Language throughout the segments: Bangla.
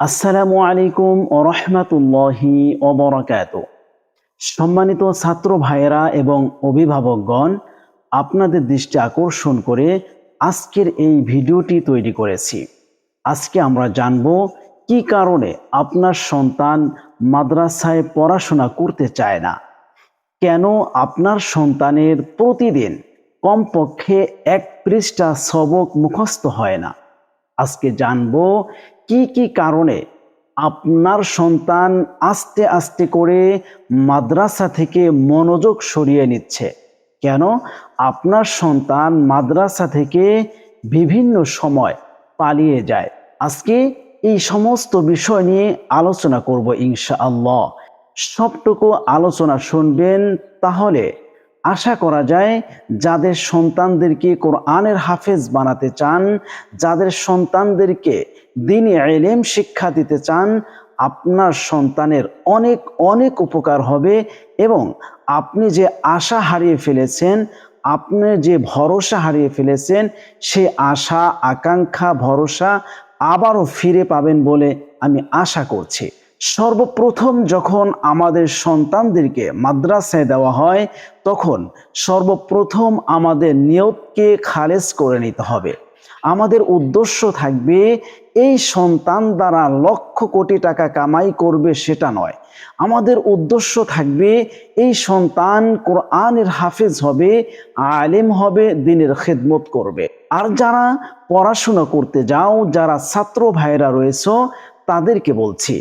আসসালামু আলাইকুম ওয়া রাহমাতুল্লাহি ওয়া বারাকাতুহু। সম্মানিত ছাত্র ভাইয়েরা এবং অভিভাবকগণ, আপনাদের দৃষ্টি আকর্ষণ করে আজকের এই ভিডিওটি তৈরি করেছি। আজকে আমরা জানব কি কারণে আপনার সন্তান মাদ্রাসায় পড়াশোনা করতে চায় না, কেন আপনার সন্তানের প্রতিদিন কমপক্ষে 1 পৃষ্ঠা সবক মুখস্থ হয় না। আজকে জানবো কি কি কারণে আপনার সন্তান আস্তে আস্তে করে মাদ্রাসা থেকে মনোযোগ সরিয়ে নিচ্ছে, কেন আপনার সন্তান মাদ্রাসা থেকে বিভিন্ন সময় পালিয়ে যায়। আজকে এই সমস্ত বিষয় নিয়ে আলোচনা করব ইনশাআল্লাহ। সবটুকু আলোচনা শুনবেন, তাহলে আশা করা যায় যাদের সন্তানদেরকে কোরআনের হাফেজ বানাতে চান, যাদের সন্তানদেরকে দ্বীনি ইলম শিক্ষা দিতে চান, আপনার সন্তানের অনেক অনেক উপকার হবে এবং আপনি যে আশা হারিয়ে ফেলেছেন, আপনি যে ভরসা হারিয়ে ফেলেছেন, সে আশা আকাঙ্ক্ষা ভরসা আবারও ফিরে পাবেন বলে আমি আশা করছি। সর্বপ্রথম যখন আমাদের সন্তানদেরকে মাদ্রাসায় দেওয়া হয়, তখন সর্বপ্রথম আমাদের নিয়তকে খালেজ করে নিতে হবে। আমাদের উদ্দেশ্য থাকবে এই সন্তান দ্বারা লক্ষ কোটি টাকা কামাই করবে সেটা নয়। আমাদের উদ্দেশ্য থাকবে এই সন্তান কোরআনের হাফেজ হবে, আলেম হবে, দ্বীনের খেদমত করবে। আর যারা পড়াশোনা করতে যাও, যারা ছাত্র ভাইরা রয়েছে, তাদেরকে বলছি,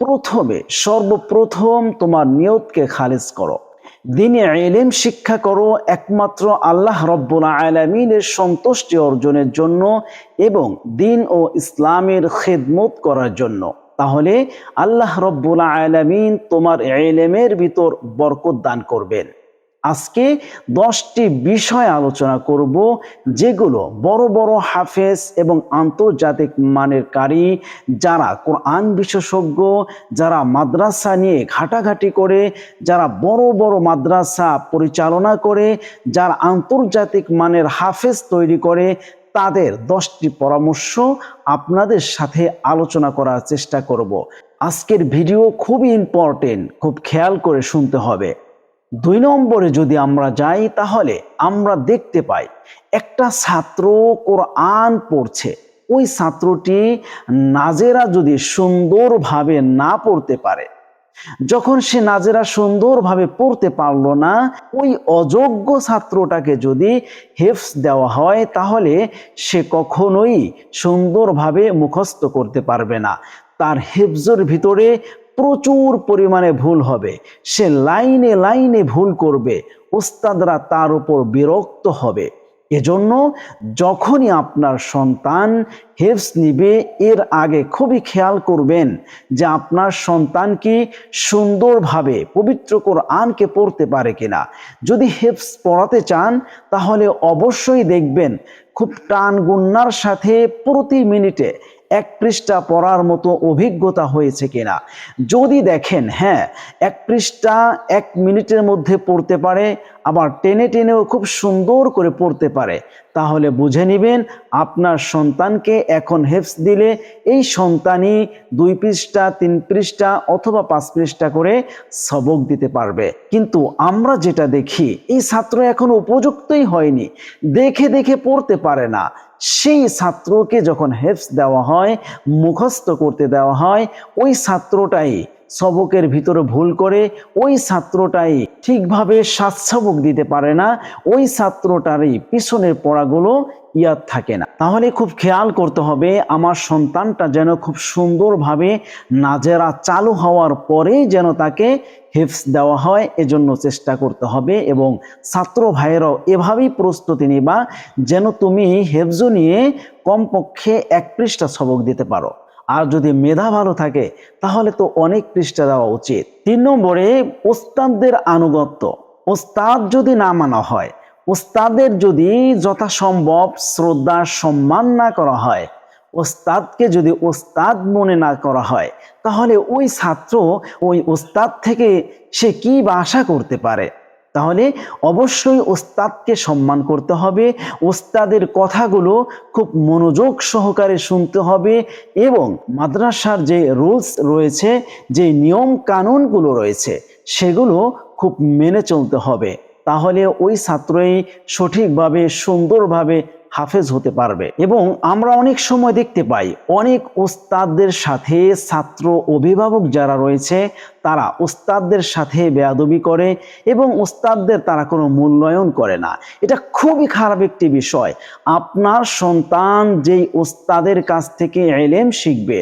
প্রথমে সর্বপ্রথম তোমার নিয়তকে খালেজ করো, দ্বীনি ইলম শিক্ষা করো একমাত্র আল্লাহ রব্বুল আলামিনের সন্তুষ্টি অর্জনের জন্য এবং দ্বীন ও ইসলামের খেদমত করার জন্য। তাহলে আল্লাহ রব্বুল আলামিন তোমার ইলমের ভিতর বরকত দান করবেন। আজকে 10টি বিষয় আলোচনা করব, যেগুলো বড় বড় হাফেজ এবং আন্তর্জাতিক মানের কারি, যারা কোরআন বিশেষজ্ঞ, যারা মাদ্রাসা নিয়ে ঘাটাঘাটি করে, যারা বড় বড় মাদ্রাসা পরিচালনা করে, যারা আন্তর্জাতিক মানের হাফেজ তৈরি করে, তাদের 10টি পরামর্শ আপনাদের সাথে আলোচনা করার চেষ্টা করব। আজকের ভিডিও খুবই ইম্পর্টেন্ট, খুব খেয়াল করে শুনতে হবে। 2 নম্বরে যদি আমরা যাই, তাহলে আমরা দেখতে পাই একটা ছাত্র কোরআন পড়ছে, ওই ছাত্রটি নাজেরা যদি সুন্দরভাবে না পড়তে পারে, যখন সে নাজেরা সুন্দরভাবে পড়তে পারলো না, ওই অযোগ্য ছাত্রটাকে যদি হেফজ দেওয়া হয়, তাহলে সে কখনোই সুন্দরভাবে মুখস্থ করতে পারবে না। তার হেফজের ভিতরে প্রচুর পরিমাণে ভুল হবে, সে লাইনে লাইনে ভুল করবে, ওস্তাদরা তার উপর বিরক্ত হবে। এজন্য যখনই আপনার সন্তান হেফজ নিবে, এর আগে খুবই খেয়াল করবেন যে আপনার সন্তান কি সুন্দরভাবে পবিত্র কোরআনকে পড়তে পারে কিনা। যদি হেফজ পড়াতে চান, তাহলে অবশ্যই দেখবেন খুব টান গুন্নার সাথে প্রতি মিনিটে 1 পৃষ্ঠা পড়ার মতো অভিজ্ঞতা হয়েছে কিনা। যদি দেখেন হ্যাঁ 1 পৃষ্ঠা 1 মিনিটের মধ্যে পড়তে পারে, আবার টেনে টেনেও খুব সুন্দর করে পড়তে পারে, তাহলে বুঝে নেবেন আপনার সন্তানকে এখন হেফজ দিলে এই সন্তানই 2 পৃষ্ঠা 3 পৃষ্ঠা অথবা 5 পৃষ্ঠা করে সবক দিতে পারবে। কিন্তু আমরা যেটা দেখি, এই ছাত্র এখন উপযুক্তই হয়নি, দেখে দেখে পড়তে পারে না, সেই ছাত্রকে যখন হেফজ দেওয়া হয়, মুখস্থ করতে দেওয়া হয়, ওই ছাত্রটাই সবকের ভিতরে ভুল করে, ওই ছাত্রটাই ঠিকভাবে সবক দিতে পারে না, ওই ছাত্রটারই পিছনের পড়াগুলো ইয়াদ থাকে না। তাহলে খুব খেয়াল করতে হবে আমার সন্তানটা যেন খুব সুন্দরভাবে নাজেরা চালু হওয়ার পরেই যেন তাকে হেফজ দেওয়া হয়, এজন্য চেষ্টা করতে হবে। এবং ছাত্র ভাইয়েরাও এভাবেই প্রস্তুতি নিবা যেন তুমি হেফজ নিয়ে কমপক্ষে 1 পৃষ্ঠা সবক দিতে পারো। আর যদি মেধা ভালো থাকে, তাহলে তো অনেক পৃষ্ঠা দেওয়া উচিত। 3 নম্বরে ওস্তাদদের আনুগত্য। ওস্তাদ যদি না মানা হয়, ওস্তাদের যদি যথাসম্ভব শ্রদ্ধা সম্মান না করা হয়, ওস্তাদকে যদি ওস্তাদ মনে না করা হয়, তাহলে ওই ছাত্র ওই ওস্তাদ থেকে সে কি বা আশা করতে পারে। তাহলে অবশ্যই ওস্তাদকে সম্মান করতে হবে, ওস্তাদের কথাগুলো খুব মনোযোগ সহকারে শুনতে হবে এবং মাদ্রাসার যে রুলস রয়েছে, যে নিয়ম কানুনগুলো রয়েছে সেগুলো খুব মেনে চলতে হবে। তাহলে ওই ছাত্রই সঠিকভাবে সুন্দরভাবে হাফেজ হতে পারবে। এবং আমরা অনেক সময় দেখতে পাই অনেক ওস্তাদদের সাথে ছাত্র অভিভাবক যারা রয়েছে তারা ওস্তাদদের সাথে বেয়াদবি করে এবং ওস্তাদদের তারা কোনো মূল্যায়ন করে না। এটা খুবই খারাপ একটি বিষয়। আপনার সন্তান যেই ওস্তাদের কাছ থেকে ইলম শিখবে,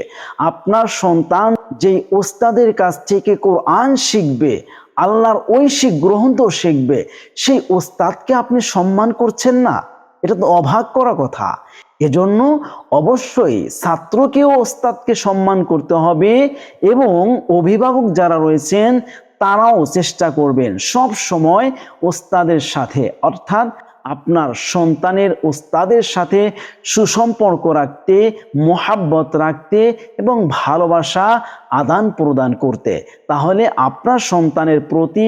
আপনার সন্তান যেই ওস্তাদের কাছ থেকে কোরআন শিখবে, আল্লাহর ঐশিক গ্রন্থ শিখবে, সেই ওস্তাদকে আপনি সম্মান করছেন না, এটা তো অবাক করা কথা। এজন্য অবশ্যই ছাত্রকেও ওস্তাদকে সম্মান করতে হবে এবং অভিভাবক যারা রয়েছেন তারাও চেষ্টা করবেন সব সময় ওস্তাদের সাথে, অর্থাৎ আপনার সন্তানের ওস্তাদের সাথে সুসম্পর্ক রাখতে, মোহাব্বত রাখতে এবং ভালোবাসা আদান প্রদান করতে। তাহলে আপনার সন্তানের প্রতি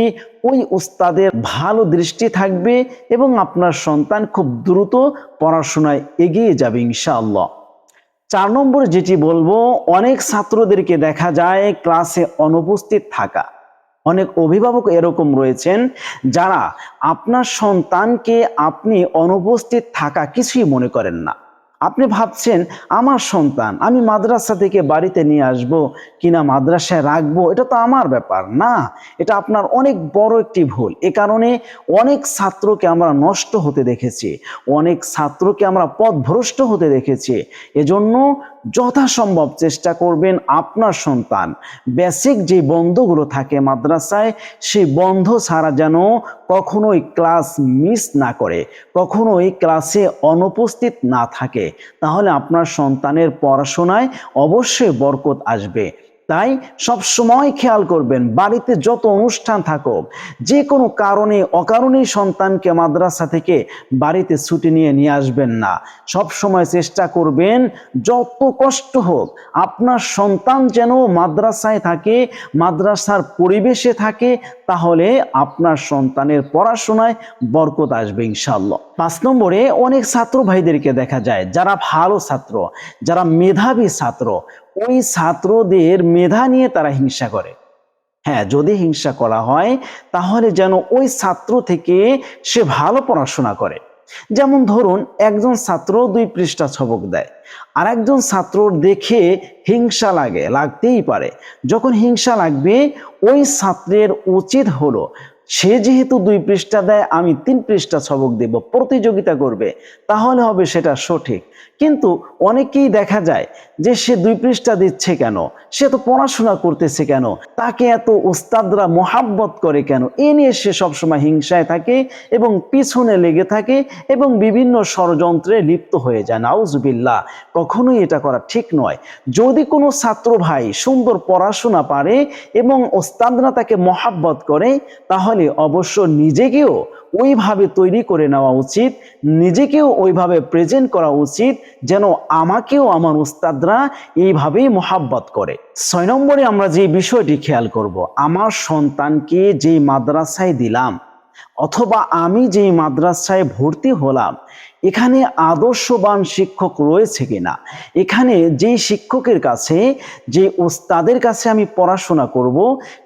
ওই ওস্তাদের ভালো দৃষ্টি থাকবে এবং আপনার সন্তান খুব দ্রুত পড়াশোনায় এগিয়ে যাবে ইনশাআল্লাহ। 4 নম্বর যেটি বলবো, অনেক ছাত্রদেরকে দেখা যায় ক্লাসে অনুপস্থিত থাকা। অনেক অভিভাবক এরকম রয়েছেন যারা আপনার সন্তানকে আপনি অনুপস্থিত থাকা কিছুই মনে করেন না। আপনি ভাবছেন আমার সন্তান, আমি মাদ্রাসা থেকে বাড়িতে নিয়ে আসবো কিনা মাদ্রাসায় রাখবো, এটা তো আমার ব্যাপার না। এটা আপনার অনেক বড় একটি ভুল। এ কারণে অনেক ছাত্রকে আমরা নষ্ট হতে দেখেছি, অনেক ছাত্রকে আমরা পথভ্রষ্ট হতে দেখেছি। এজন্য যথাসম্ভব চেষ্টা করবেন আপনার সন্তান বেসিক যে বন্ধগুলো থাকে মাদ্রাসায়, সেই বন্ধ ছাড়া যেন কখনোই ক্লাস মিস না করে, কখনোই ক্লাসে অনুপস্থিত না থাকে। তাহলে আপনার সন্তানের পড়াশোনায় অবশ্যই বরকত আসবে। তাই সব সময় খেয়াল করবেন বাড়িতে যত অনুষ্ঠান থাকুক, যে কোনো কারণে অকারণেই সন্তানকে মাদ্রাসা থেকে বাড়িতে ছুটি নিয়ে আসবেন না। সব সময় চেষ্টা করবেন যত কষ্ট হোক আপনার সন্তান যেন মাদ্রাসায় থাকে, মাদ্রাসার পরিবেশে থাকে, তাহলে আপনার সন্তানের পড়াশোনায় বরকত আসবে ইনশাআল্লাহ। 5 নম্বরে অনেক ছাত্র ভাইদেরকে দেখা যায় যারা ভালো ছাত্র, যারা মেধাবী ছাত্র, ওই ছাত্রদের মেধা নিয়ে তারা হিংসা করে। হ্যাঁ, যদি হিংসা করা হয় তাহলে যেন ওই ছাত্র থেকে সে ভালো পড়াশোনা করে। যেমন ধরুন একজন ছাত্র 2 পৃষ্ঠা সবক দেয়, আর একজন ছাত্র দেখে হিংসা লাগতেই পারে। যখন হিংসা লাগবে ওই ছাত্রের উচিত হলো সে যেহেতু 2 পৃষ্ঠা দেয় আমি 3 পৃষ্ঠা সবক দেব, প্রতিযোগিতা করবে, তাহলে হবে সেটা সঠিক। কিন্তু অনেকেই দেখা যায় যে সে 2 পৃষ্ঠা দিচ্ছে কেন, সে তো পড়াশোনা করতেছে কেন, তাকে এত ওস্তাদরা মোহাব্বত করে কেন, এ নিয়ে সে সবসময় হিংসায় থাকে এবং পিছনে লেগে থাকে এবং বিভিন্ন ষড়যন্ত্রে লিপ্ত হয়ে যায়। নাউজুবিল্লাহ, কখনোই এটা করা ঠিক নয়। যদি কোনো ছাত্র ভাই সুন্দর পড়াশোনা পারে এবং ওস্তাদরা তাকে মোহাব্বত করে, তাহলে অবশ্য নিজেকেও ওইভাবে তৈরি করে নেওয়া উচিত, নিজেকেও ওইভাবে প্রেজেন্ট করা উচিত যেন আমাকেও আমার উস্তাদরা এইভাবেই মোহাব্বত করে। 6 নম্বরে আমরা যে বিষয়টি খেয়াল করব, আমার সন্তানকে যেই মাদ্রাসায় দিলাম অথবা আমি যেই মাদ্রাসায় ভর্তি হলাম, এখানে আদর্শবান শিক্ষক রয়েছে কিনা, এখানে যেই শিক্ষকের কাছে, যে ওস্তাদের কাছে আমি পড়াশোনা করব,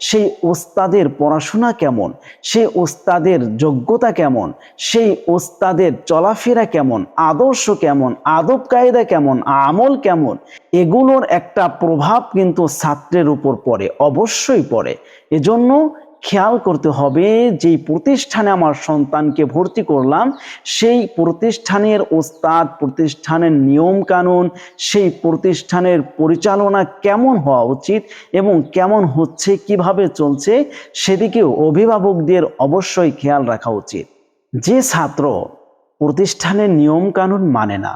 সেই ওস্তাদের পড়াশোনা কেমন, সেই ওস্তাদের যোগ্যতা কেমন, সেই ওস্তাদের চলাফেরা কেমন, আদর্শ কেমন, আদব কায়দা কেমন, আমল কেমন, এগুলোর একটা প্রভাব কিন্তু ছাত্রের উপর পড়ে, অবশ্যই পড়ে। এজন্য খেয়াল করতে হবে যেই প্রতিষ্ঠানে আমার সন্তানকে ভর্তি করলাম সেই প্রতিষ্ঠানের ওস্তাদ, প্রতিষ্ঠানের নিয়ম কানুন, সেই প্রতিষ্ঠানের পরিচালনা কেমন হওয়া উচিত এবং কেমন হচ্ছে, কিভাবে চলছে, সেদিকেও অভিভাবকদের অবশ্যই খেয়াল রাখা উচিত। যে ছাত্র প্রতিষ্ঠানের নিয়ম কানুন মানে না,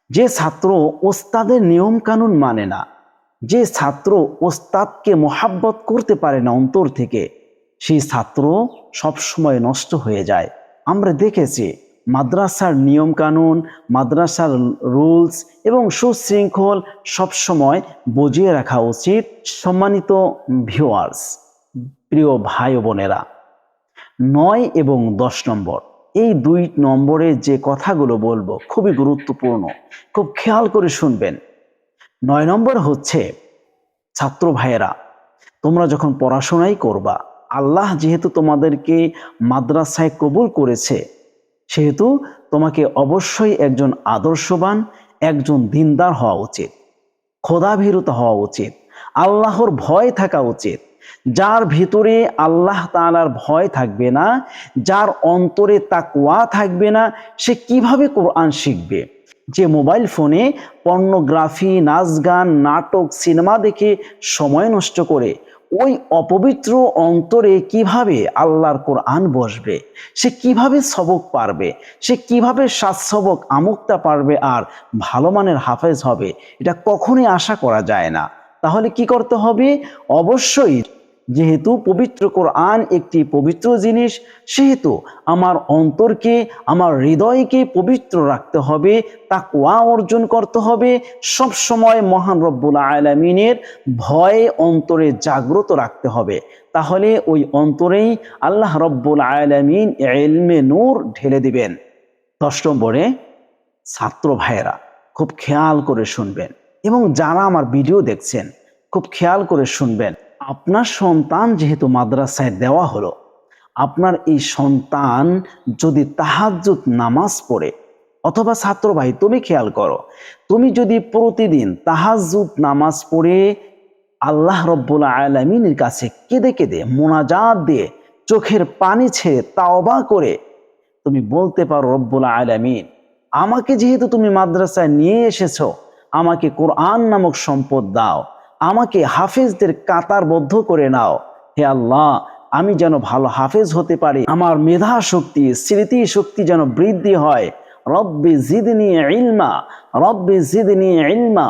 যে ছাত্র ওস্তাদের নিয়ম কানুন মানে না, যে ছাত্র ওস্তাদকে মোহাব্বত করতে পারে না অন্তর থেকে, সেই ছাত্র সবসময় নষ্ট হয়ে যায়। আমরা দেখেছি মাদ্রাসার নিয়ম কানুন, মাদ্রাসার রুলস এবং সুশৃঙ্খল সবসময় বুঝিয়ে রাখা উচিত। সম্মানিত ভিউয়ার্স, প্রিয় ভাই বোনেরা, 9 এবং 10 নম্বর। এই 2 নম্বরে যে কথাগুলো বলবো খুবই গুরুত্বপূর্ণ, খুব খেয়াল করে শুনবেন। 9 নম্বর হচ্ছে, ছাত্র ভাইয়েরা, তোমরা যখন পড়াশোনাই করবা, আল্লাহ যেহেতু তোমাদেরকে মাদ্রাসায় কবুল করেছে, সেহেতু তোমাকে অবশ্যই একজন আদর্শবান, একজন দিনদার হওয়া উচিত, খোদাভীরুত হওয়া উচিত, আল্লাহর ভয় থাকা উচিত। যার ভিতরে আল্লাহ তাআলার ভয় থাকবে না, যার অন্তরে তাকওয়া থাকবে না, সে কিভাবে কোরআন শিখবে? যে মোবাইল ফোনে পর্নোগ্রাফি, নাচ গান, নাটক, সিনেমা দেখে সময় নষ্ট করে, ওই অপবিত্র অন্তরে কিভাবে আল্লাহর কোরআন বসবে? সে কিভাবে সবক পারবে? সে কিভাবে 7 সবক আমুকটা পারবে আর ভালো মানের হাফেজ হবে? এটা কখনোই আশা করা যায় না। তাহলে কি করতে হবে? অবশ্যই, যেহেতু পবিত্র কোরআন একটি পবিত্র জিনিস, সেহেতু আমার অন্তরকে, আমার হৃদয়কে পবিত্র রাখতে হবে, তাকওয়া অর্জন করতে হবে, সব সময় মহান রব্বুল আলামিনের ভয়ে অন্তরে জাগ্রত রাখতে হবে। তাহলে ওই অন্তরেই আল্লাহ রব্বুল আলামিন ইলমে নূর ঢেলে দিবেন। 10 নম্বরে, ছাত্র ভাইয়েরা খুব খেয়াল করে শুনবেন, এবং যারা আমার ভিডিও দেখছেন খুব খেয়াল করে শুনবেন। আপনার সন্তান যেহেতু মাদ্রাসায় দেওয়া হলো, আপনার এই সন্তান যদি তাহাজ্জুদ নামাজ পড়ে, অথবা ছাত্র ভাই তুমি খেয়াল করো, তুমি যদি প্রতিদিন তাহাজ্জুদ নামাজ পড়ে আল্লাহ রব্বুল আলামিনের কাছে কেঁদে কেঁদে মোনাজাত দিয়ে চোখের পানি ছেড়ে তাওবা করে তুমি বলতে পারো, রব্বুল আলামিন, আমাকে যেহেতু তুমি মাদ্রাসায় নিয়ে এসেছো, আমাকে কোরআন নামক সম্পদ দাও, আমাকে হাফেজদের কাতারবদ্ধ করে নাও। হে আল্লাহ, আমি যেন ভালো হাফেজ হতে পারি, আমার মেধা শক্তি, স্মৃতি শক্তি যেন বৃদ্ধি হয়। রব্বি জিদনি ইলমা, রব্বি জিদনি ইলমা,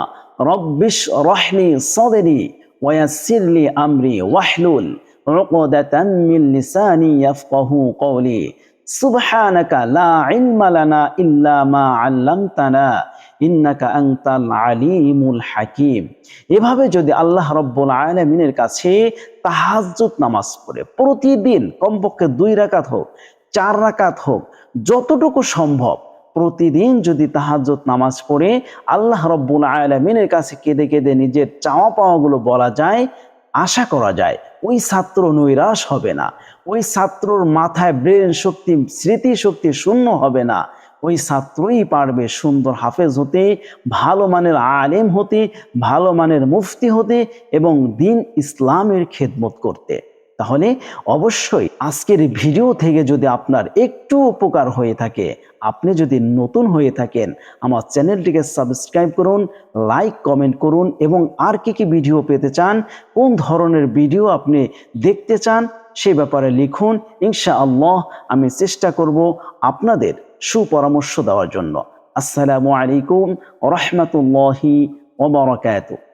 রব্বিশ রহলি সদরি ওয়াসিরলি আমরি ওয়াহলুল উকদাতাম মিন লিসানি ইয়াফকাহু কওলি সুবহানাকা লা ইলমা লানা ইল্লা মা আল্লামতানা ইন্নাকা আনতাল আলিমুল হাকিম। এভাবে যদি আল্লাহ রব্বুল আলামিনের কাছে তাহাজ্জুদ নামাজ পড়ে প্রতিদিন কমপক্ষে 2 রাকাত হোক, 4 রাকাত হোক, যতটুকু সম্ভব প্রতিদিন যদি তাহাজ্জুদ নামাজ পড়ে আল্লাহ রব্বুল আলামিনের কাছে কেঁদে কেঁদে নিজের চাওয়া পাওয়াগুলো বলা যায়, আশা করা যায় ওই ছাত্র নৈরাশ হবে না, ওই ছাত্রর মাথায় ব্রেন শক্তি, স্মৃতি শক্তি শূন্য হবে না। ওই ছাত্রই পারবে সুন্দর হাফেজ হতে, ভালো মানের আলেম হতে, ভালো মানের মুফতি হতে এবং দিন ইসলামের খেদমত করতে। তাহলে অবশ্যই আজকের ভিডিও থেকে যদি আপনার একটু উপকার হয়ে থাকে, আপনি যদি নতুন হয়ে থাকেন, আমার চ্যানেলটিকে সাবস্ক্রাইব করুন, লাইক কমেন্ট করুন, এবং আর কি কি ভিডিও পেতে চান, কোন ধরনের ভিডিও আপনি দেখতে চান সে ব্যাপারে লিখুন। ইনশাআল্লাহ আমি চেষ্টা করব আপনাদের সুপরামর্শ দেওয়ার জন্য। আসসালামু আলাইকুম ওয়া রাহমাতুল্লাহি ওয়া বারাকাতুহু।